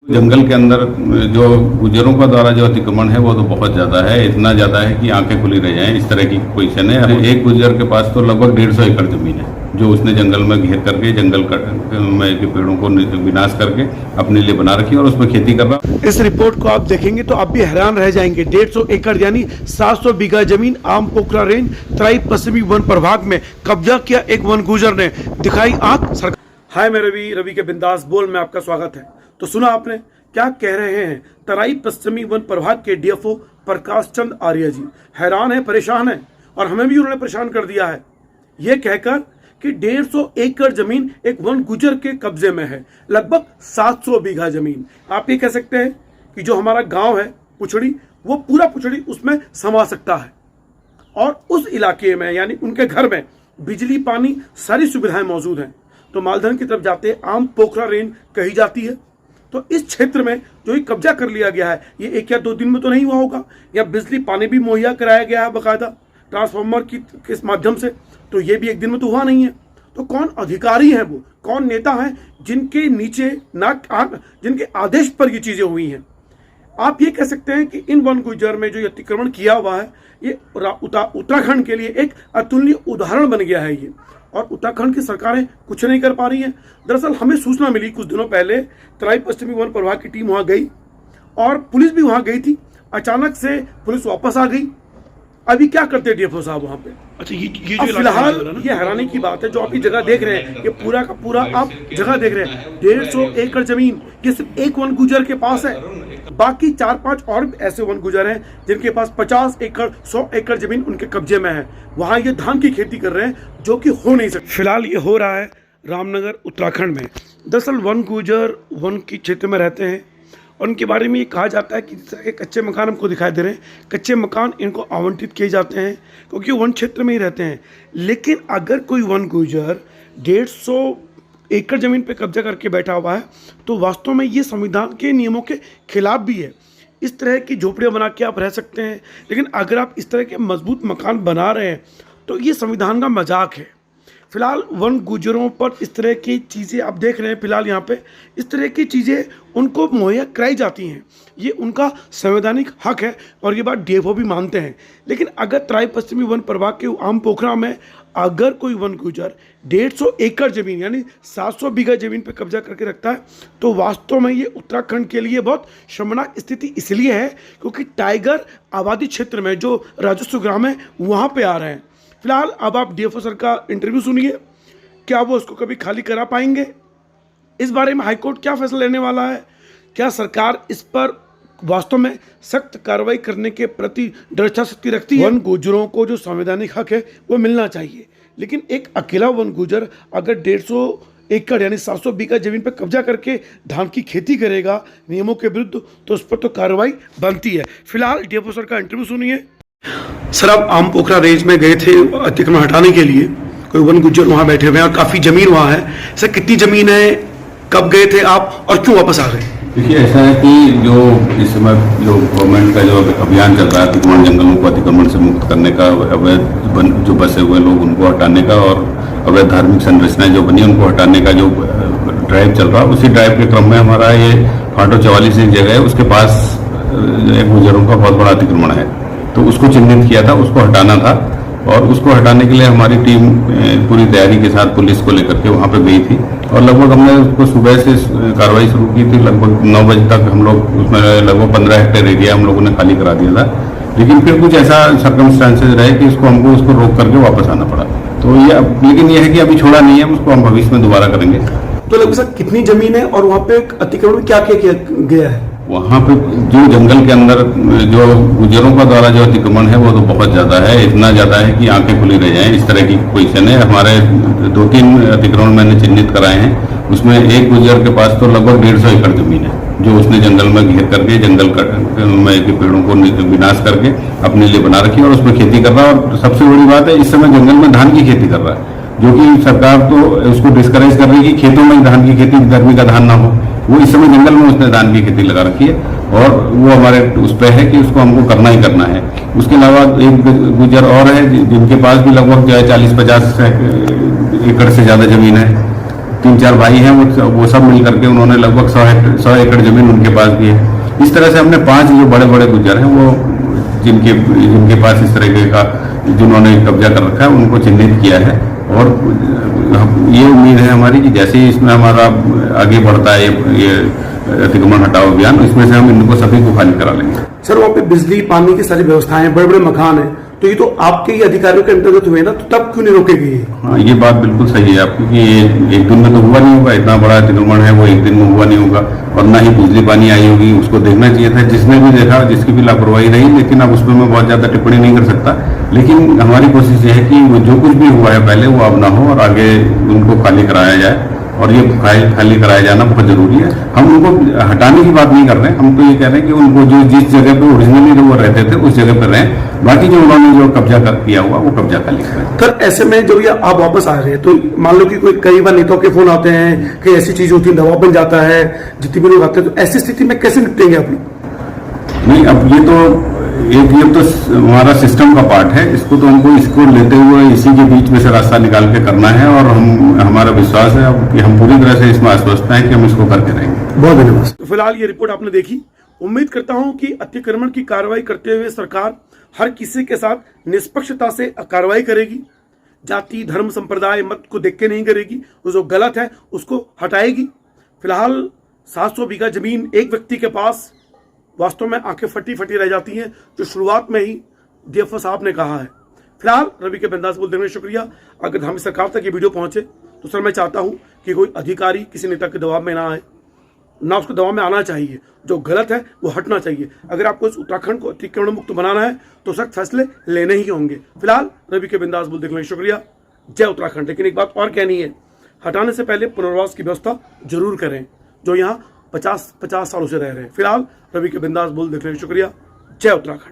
जंगल के अंदर जो गुजरों का द्वारा जो अतिक्रमण है वो तो बहुत ज्यादा है, इतना ज्यादा है कि आंखें खुली रह जाएं, इस तरह की पोजीशन है। एक गुजर के पास तो लगभग 150 एकड़ जमीन है जो उसने जंगल में घेर करके जंगल में के पेड़ों को विनाश करके अपने लिए बना रखी और उसमें खेती कर रहा। इस रिपोर्ट को आप देखेंगे तो आप भी हैरान रह जाएंगे। 150 एकड़ यानी 700 बीघा जमीन आम पोखरा रेंज तराई पश्चिमी वन प्रभाग में कब्जा किया एक वन गुजर ने, दिखाई आंख सरकार। हाय, मैं रवि के बिंदास बोल में आपका स्वागत है। तो सुना आपने क्या कह रहे हैं तराई पश्चिमी वन प्रभाग के डीएफओ प्रकाश चंद आर्य जी। हैरान है, परेशान है और हमें भी उन्होंने परेशान कर दिया है ये कहकर कि 150 एकड़ जमीन एक वन गुजर के कब्जे में है, लगभग 700 बीघा जमीन। आप ये कह सकते हैं कि जो हमारा गांव है पुछड़ी, वो पूरा पुछड़ी उसमें समा सकता है और उस इलाके में यानी उनके घर में बिजली पानी सारी सुविधाएं मौजूद हैं। तो मालधन की तरफ जाते आम पोखरा रेंज कही जाती है। तो इस क्षेत्र में जो ये कब्जा कर लिया गया है, ये 1 या 2 दिन में तो नहीं हुआ होगा। या बिजली पानी भी मुहैया कराया गया है बाकायदा ट्रांसफार्मर के माध्यम से, तो ये भी 1 दिन में तो हुआ नहीं है। तो कौन अधिकारी हैं, वो कौन नेता हैं जिनके नीचे जिनके आदेश पर ये चीजें हुई हैं। आप ये कह सकते हैं कि इन वन गुजर में जो अतिक्रमण किया हुआ है, ये उत्तराखंड के लिए एक अतुलनीय उदाहरण बन गया है ये। और उत्तराखंड की सरकारें कुछ नहीं कर पा रही हैं। दरअसल हमें सूचना मिली कुछ दिनों पहले, तराई पश्चिमी वन प्रभाग की टीम वहां गई और पुलिस भी वहां गई थी। अचानक से पुलिस वापस आ गई। अभी क्या करते हैं डीएफओ साहब वहां पे? अच्छा, ये जो फिलहाल ये हैरानी की बात है जो आप ये जगह देख रहे हैं, ये पूरा का पूरा आप जगह देख रहे हैं। 150 एकड़ जमीन ये सिर्फ एक वन गुजर के पास है। बाकी 4-5 और ऐसे वन गुजर हैं जिनके पास 50 एकड़ 100 एकड़ जमीन उनके कब्जे में है। वहां ये धान की खेती कर रहे हैं जो कि हो नहीं सकती। फिलहाल ये हो रहा है रामनगर उत्तराखंड में। दरअसल वन गुजर वन के क्षेत्र में रहते हैं और उनके बारे में ये कहा जाता है कि जिस तरह के कच्चे मकान हमको दिखाई दे रहे हैं, कच्चे मकान इनको आवंटित किए जाते हैं क्योंकि वन क्षेत्र में ही रहते हैं। लेकिन अगर कोई वन गुजर 150 एकड़ ज़मीन पे कब्जा करके बैठा हुआ है तो वास्तव में ये संविधान के नियमों के खिलाफ भी है। इस तरह की झोपड़ियाँ बना के आप रह सकते हैं, लेकिन अगर आप इस तरह के मजबूत मकान बना रहे हैं तो ये संविधान का मजाक है। फिलहाल वन गुजरों पर इस तरह की चीज़ें आप देख रहे हैं, फिलहाल यहाँ पे इस तरह की चीज़ें उनको मुहैया कराई जाती हैं। ये उनका संवैधानिक हक है और ये बात डीएफओ भी मानते हैं। लेकिन अगर तराई पश्चिमी वन प्रभाग के आम पोखरा में अगर कोई वन गुजर 150 एकड़ ज़मीन यानी 700 बीघा ज़मीन पर कब्जा करके रखता है तो वास्तव में ये उत्तराखंड के लिए बहुत शर्मनाक स्थिति इसलिए है क्योंकि टाइगर आबादी क्षेत्र में जो राजस्व ग्राम है वहाँ पर आ रहे हैं। फिलहाल अब आप डीएफओ सर का इंटरव्यू सुनिए, क्या वो उसको कभी खाली करा पाएंगे? इस बारे में हाईकोर्ट क्या फैसला लेने वाला है? क्या सरकार इस पर वास्तव में सख्त कार्रवाई करने के प्रति दृढ़ता शक्ति रखती है? वन गुजरों को जो संवैधानिक हक है वो मिलना चाहिए, लेकिन एक अकेला वन गुजर अगर 150 एकड़ यानी 700 बीघा जमीन पर कब्जा करके धान की खेती करेगा नियमों के विरुद्ध, तो उस पर तो कार्रवाई बनती है। फिलहाल डीएफओ सर का इंटरव्यू सुनिए। सर, आप आम पोखरा रेंज में गए थे अतिक्रमण हटाने के लिए, कोई वन गुज्जर वहाँ बैठे हुए हैं और काफ़ी ज़मीन वहाँ है। सर, कितनी ज़मीन है, कब गए थे आप और क्यों वापस आ गए? देखिए, ऐसा है कि जो इस समय जो गवर्नमेंट का जो अभियान चल रहा है अतिक्रमण, जंगलों को अतिक्रमण से मुक्त करने का, अवैध जो बसे हुए लोग उनको हटाने का और अवैध धार्मिक संरचनाएं जो बनी उनको हटाने का जो ड्राइव चल रहा है, उसी ड्राइव के क्रम में हमारा ये फाटो 44 एक जगह है, उसके पास एक गुजरों का बहुत बड़ा अतिक्रमण है। तो उसको चिन्हित किया था, उसको हटाना था और उसको हटाने के लिए हमारी टीम पूरी तैयारी के साथ पुलिस को लेकर के वहाँ पे गई थी और लगभग हमने उसको सुबह से कार्रवाई शुरू की थी। लगभग 9 बजे तक हम लोग उसमें लगभग 15 हेक्टेयर एरिया हम लोगों ने खाली करा दिया था। लेकिन फिर कुछ ऐसा सर्कमस्टांसेस रहे कि उसको रोक करके वापस आना पड़ा। तो ये लेकिन ये है कि अभी छोड़ा नहीं है, उसको हम भविष्य में दोबारा करेंगे। तो लगभग सर कितनी जमीन है और वहाँ पे अतिक्रमण क्या किया गया है? वहाँ पे जो जंगल के अंदर जो गुजरों का द्वारा जो अतिक्रमण है वो तो बहुत ज़्यादा है, इतना ज़्यादा है कि आंखें खुली रह जाएं, इस तरह की पोजीशन है। हमारे 2-3 अतिक्रमण मैंने चिन्हित कराए हैं, उसमें एक गुजर के पास तो लगभग 150 एकड़ जमीन है जो उसने जंगल में घेर करके जंगल में के पेड़ों को विनाश करके अपने लिए बना रखी और उसमें खेती कर रहा है। और सबसे बड़ी बात है, इस समय जंगल में धान की खेती कर रहा है, जो कि सरकार तो उसको डिस्करेज कर रही है कि खेतों में धान की खेती, गर्मी का धान ना हो। वो इस समय जंगल में उसने धान की खेती लगा रखी है और वो हमारे उस पर है कि उसको हमको करना ही करना है। उसके अलावा एक गुजर और है जिनके पास भी लगभग 40-50 एकड़ से ज़्यादा जमीन है। 3-4 भाई हैं, वो सब मिल करके उन्होंने लगभग 100 एकड़ जमीन उनके पास भी है। इस तरह से हमने 5 जो बड़े बड़े गुज्जर हैं वो जिनके पास इस तरीके का जिन्होंने कब्जा कर रखा है उनको चिन्हित किया है। और ये उम्मीद है हमारी कि जैसे ही इसमें हमारा आगे बढ़ता है ये अतिक्रमण हटाओ अभियान, इसमें से हम इनको सभी को खाली करा लेंगे। सर वहाँ पे बिजली पानी की सारी व्यवस्थाएं हैं, बड़े बड़े मकान हैं, तो ये तो आपके ही अधिकारियों के अंतर्गत हुए ना, तो तब क्यों नहीं रोकेगी ये? हाँ, ये बात बिल्कुल सही है आपकी कि ये एक दिन में तो हुआ नहीं होगा, इतना बड़ा अतिक्रमण है वो एक दिन में हुआ नहीं होगा, और ना ही बिजली पानी आई होगी। उसको देखना चाहिए था, जिसने भी देखा, जिसकी भी लापरवाही रही, लेकिन अब उस पर मैं बहुत ज्यादा टिप्पणी नहीं कर सकता। लेकिन हमारी कोशिश ये है कि वो जो कुछ भी हुआ है पहले वो अब ना हो और आगे उनको खाली कराया जाए, और ये खाली कराया जाना बहुत जरूरी है। हम उनको हटाने की बात नहीं कर रहे हैं, हम तो ये कह रहे हैं कि उनको जो जिस जगह पे ओरिजिनली वो रहते थे उस जगह पर रहें, बाकी जो उन्होंने जो कब्जा किया हुआ वो कब्जा खाली करें। सर ऐसे में जब ये आप वापस आ रहे हैं तो मान लो कि कोई कई बार नेताओं के फोन आते हैं कि ऐसी चीज होती है, दबाव बन जाता है, जितने भी लोग आते हैं, तो ऐसी स्थिति में कैसे निपटेंगे आप लोग? नहीं, अब ये तो हमारा सिस्टम का पार्ट है, इसको तो हमको इसको लेते हुए इसी के बीच में से रास्ता निकाल के करना है, और हमारा विश्वास है कि हम पूरी तरह से इसमें आश्वस्त हैं कि हम इसको करके रहेंगे। बहुत धन्यवाद। तो फिलहाल ये रिपोर्ट आपने देखी, उम्मीद करता हूं कि अतिक्रमण की कार्रवाई करते हुए सरकार हर किसी के साथ निष्पक्षता से कार्रवाई करेगी, जाति धर्म संप्रदाय मत को देख के नहीं करेगी, जो गलत है उसको हटाएगी। फिलहाल 700 बीघा जमीन एक व्यक्ति के पास, वास्तव में आंखें फटी फटी रह जाती हैं, जो शुरुआत में ही डीएफओ साहब ने कहा है। फिलहाल रवि के बिंदास बोल देने शुक्रिया। अगर धामी सरकार तक ये वीडियो पहुंचे तो सर मैं चाहता हूं कि कोई अधिकारी किसी नेता के दबाव में ना आए, ना उसको दबाव में आना चाहिए, जो गलत है वो हटना चाहिए। अगर आपको इस उत्तराखंड को अतिक्रमण मुक्त बनाना है तो सख्त फैसले लेने ही होंगे। फिलहाल रवि के बिंदास बोल देखने शुक्रिया। जय उत्तराखंड। लेकिन एक बात और कहनी है, हटाने से पहले पुनर्वास की व्यवस्था जरूर करें, जो यहाँ 50 सालों से रह रहे हैं। फिलहाल रवि के बिंदास बोल देखने शुक्रिया। जय उत्तराखंड।